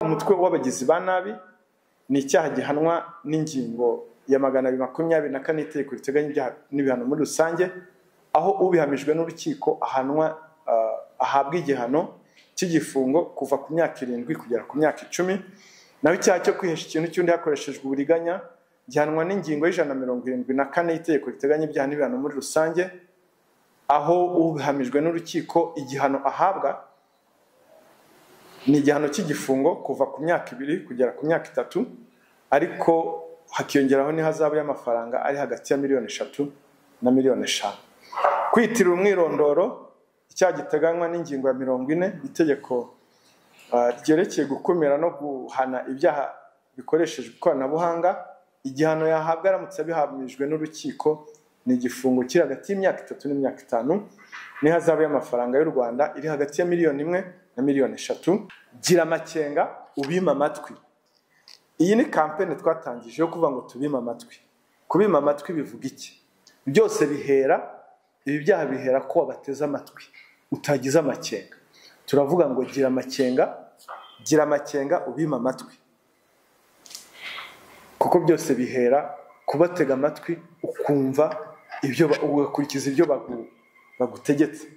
umutwe w'abagizi ba nabi ni icyaha gihanwa n'ingingo ya 224 itegeko riteganya ibyaha n'ibihano muri rusange, aho ubihamijwe n'urukiko ahabwa igihano cy'igifungo kuva ku myaka 7 kugera ku myaka 10. Naho icyaha cyo kwihesha ikintu cy'undi hakoreshejwe uburiganya gihanwa n'ingingo y'174 itegeko riteganya ibyaha n'ibihano muri rusange, aho ubihamijwe n'urukiko igihano ahabwa ni igihano cy'igifungo kuva ku myaka 2 kugera ku myaka 3, ariko hakiyongeraho n'ihazabu y'amafaranga ari hagati ya $3,000,000 na $5,000,000. Kwitirira umwirondoro icyaha giteganywa n'ingingo ya 40 itegeko ryerekeye gukumira no guhana ibyaha bikoreshejwe ikoranabuhanga, igihano yahabwa aramutse bihamijwe n'urukiko ni igifungo kiri hagati y'imyaka 3 n'imyaka 5, n'ihazabu y'amafaranga y'u Rwanda iri hagati ya $1,000,000 na $3,000,000. Gira amakenga ubima amatwi. Iyi ni campaign twatangije yo kuvuga ngo tubima amatwi. Kubima amatwi bivuga iki? Byose bihera, ibi byaha bihera ko wabateze amatwi utagize amakenga. Turavuga ngo gira amakenga ubima amatwi, kuko byose bihera kubatega amatwi ukumva ugakurikiza ibyo bagutegetse.